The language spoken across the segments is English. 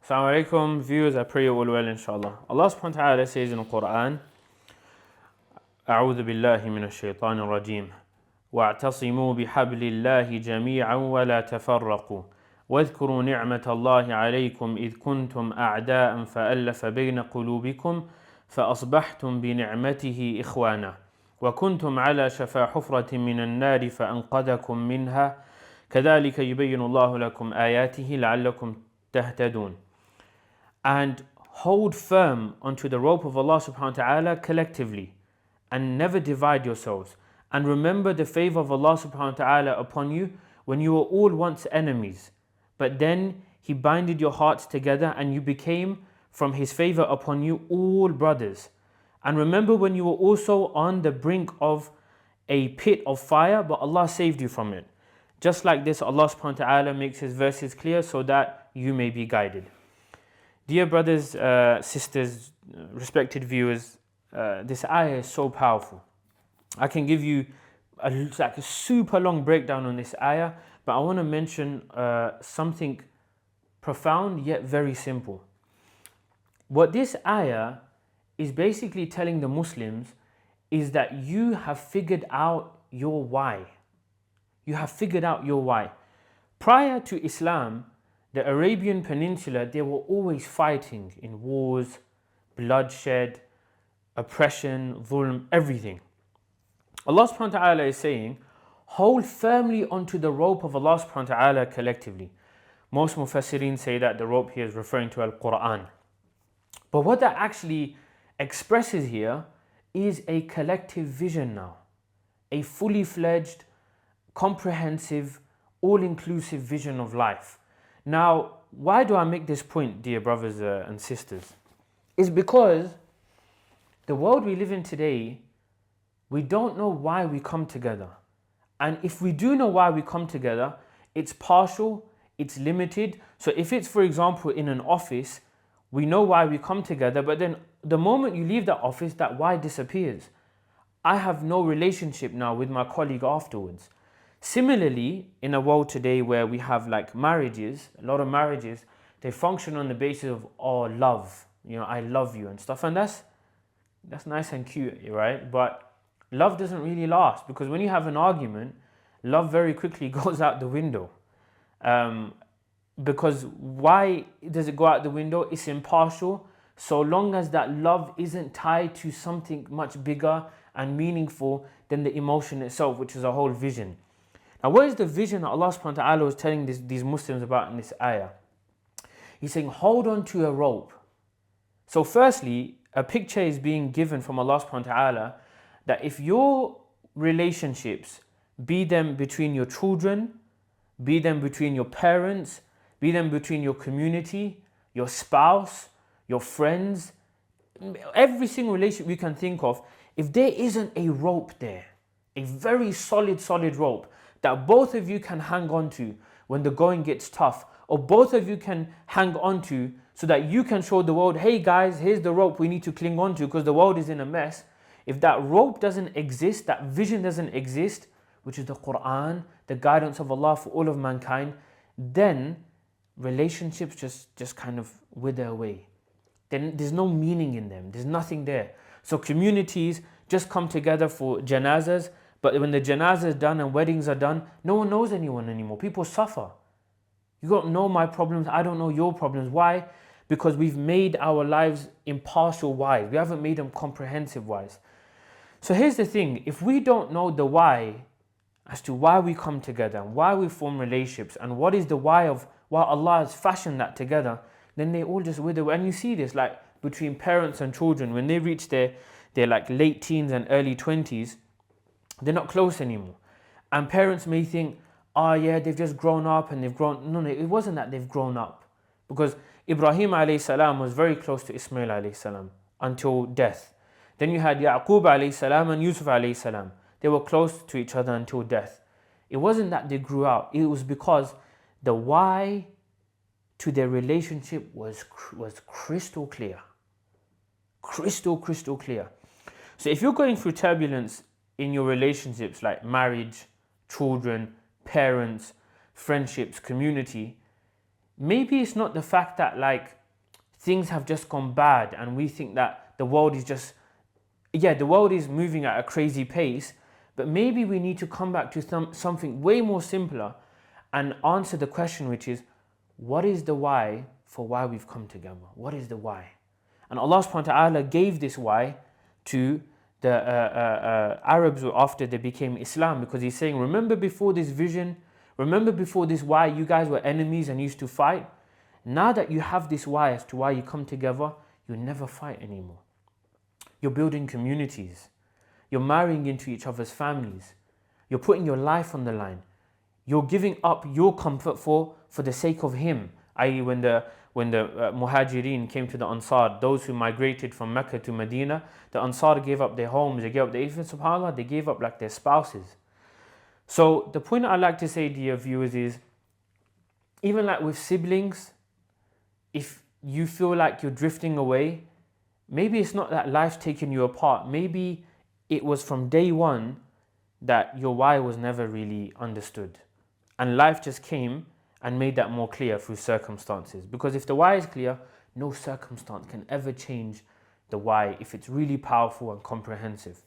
Assalamu alaikum, viewers. I pray you all well, inshallah. Allah subhanahu wa ta'ala says in the Quran, أعوذ بالله من الشيطان الرجيم واعتصموا بحبل الله جميعا ولا تفرقوا واذكروا نعمة الله عليكم إذ كنتم أعداء فألف بين قلوبكم فأصبحتم بنعمته إخوانا وكنتم على شفا حفرة من النار فأنقذكم منها كذلك يبين الله لكم آياته لعلكم تهتدون. And hold firm onto the rope of Allah subhanahu wa ta'ala collectively and never divide yourselves. And remember the favor of Allah subhanahu wa ta'ala upon you when you were all once enemies. But then He binded your hearts together and you became from His favor upon you all brothers. And remember when you were also on the brink of a pit of fire, but Allah saved you from it. Just like this, Allah subhanahu wa ta'ala makes His verses clear so that you may be guided. Dear brothers, sisters, respected viewers, this ayah is so powerful. I can give you a super long breakdown on this ayah, but I want to mention something profound yet very simple. What this ayah is basically telling the Muslims is that you have figured out your why. You have figured out your why. Prior to Islam, the Arabian Peninsula, they were always fighting in wars, bloodshed, oppression, dhulm, everything. Allah subhanahu wa ta'ala is saying, hold firmly onto the rope of Allah subhanahu wa ta'ala collectively. Most Mufassirin say that the rope here is referring to Al-Quran. But what that actually expresses here is a collective vision now. A fully fledged, comprehensive, all-inclusive vision of life. Now, why do I make this point, dear brothers and sisters? It's because the world we live in today, we don't know why we come together. And if we do know why we come together, it's partial, it's limited. So if it's, for example, in an office, we know why we come together, but then the moment you leave that office, that why disappears. I have no relationship now with my colleague afterwards. Similarly, in a world today where we have like marriages, a lot of marriages, they function on the basis of, oh, love, I love you and stuff. And that's nice and cute, right? But love doesn't really last, because when you have an argument, love very quickly goes out the window. Because why does it go out the window? It's impartial. So long as that love isn't tied to something much bigger and meaningful than the emotion itself, which is a whole vision. Now, what is the vision that Allah subhanahu wa ta'ala was telling these Muslims about in this ayah? He's saying, hold on to a rope. So firstly, a picture is being given from Allah subhanahu wa ta'ala that if your relationships, be them between your children, be them between your parents, be them between your community, your spouse, your friends, every single relationship you can think of, if there isn't a rope there, a very solid rope that both of you can hang on to when the going gets tough, or both of you can hang on to so that you can show the world, hey guys, here's the rope we need to cling on to because the world is in a mess. If that rope doesn't exist, that vision doesn't exist, which is the Quran, the guidance of Allah for all of mankind, then relationships just kind of wither away. Then there's no meaning in them. There's nothing there. So communities just come together for janazas, but when the janazah is done and weddings are done, no one knows anyone anymore. People suffer. You don't know my problems, I don't know your problems. Why? Because we've made our lives impartial wise. We haven't made them comprehensive wise. So here's the thing, if we don't know the why as to why we come together, why we form relationships, and what is the why of why Allah has fashioned that together, then they all just wither away. And you see this like between parents and children, when they reach their like late teens and early 20s, they're not close anymore. And parents may think, oh yeah, they've just grown up and they've grown. No, it wasn't that they've grown up. Because Ibrahim alayhi salam was very close to Ismail alayhi salam until death. Then you had Yaqub alayhi salam and Yusuf alayhi salam. They were close to each other until death. It wasn't that they grew out. It was because the why to their relationship was crystal clear. Crystal clear. So if you're going through turbulence in your relationships like marriage, children, parents, friendships, community, maybe it's not the fact that like things have just gone bad and we think that the world is just, yeah, the world is moving at a crazy pace, but maybe we need to come back to something way more simpler and answer the question, which is, what is the why for why we've come together? What is the why? And Allah subhanahu wa ta'ala gave this why to the Arabs after they became Islam, because he's saying, remember before this vision, remember before this why you guys were enemies and used to fight? Now that you have this why as to why you come together, you never fight anymore. You're building communities. You're marrying into each other's families. You're putting your life on the line. You're giving up your comfort for the sake of him. I.e. when the Muhajirin came to the Ansar, those who migrated from Mecca to Medina, the Ansar gave up their homes, they gave up even, subhanAllah, they gave up like their spouses. So the point I'd like to say, dear viewers, is even like with siblings, if you feel like you're drifting away, maybe it's not that life's taken you apart. Maybe it was from day one that your why was never really understood. And life just came and made that more clear through circumstances. Because if the why is clear, no circumstance can ever change the why if it's really powerful and comprehensive.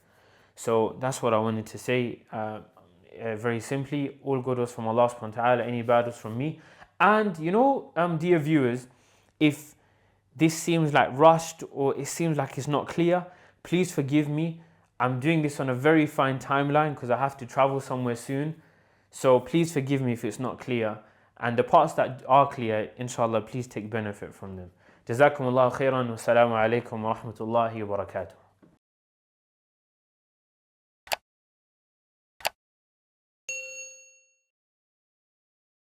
So that's what I wanted to say. Very simply, all good was from Allah subhanahu wa ta'ala, any bad was from me. And you know, dear viewers, if this seems like rushed or it seems like it's not clear, please forgive me. I'm doing this on a very fine timeline because I have to travel somewhere soon. So please forgive me if it's not clear. And the parts that are clear, inshallah, please take benefit from them. Jazakumullahu khairan wa salamu alaykum wa rahmatullahi wa barakatuh.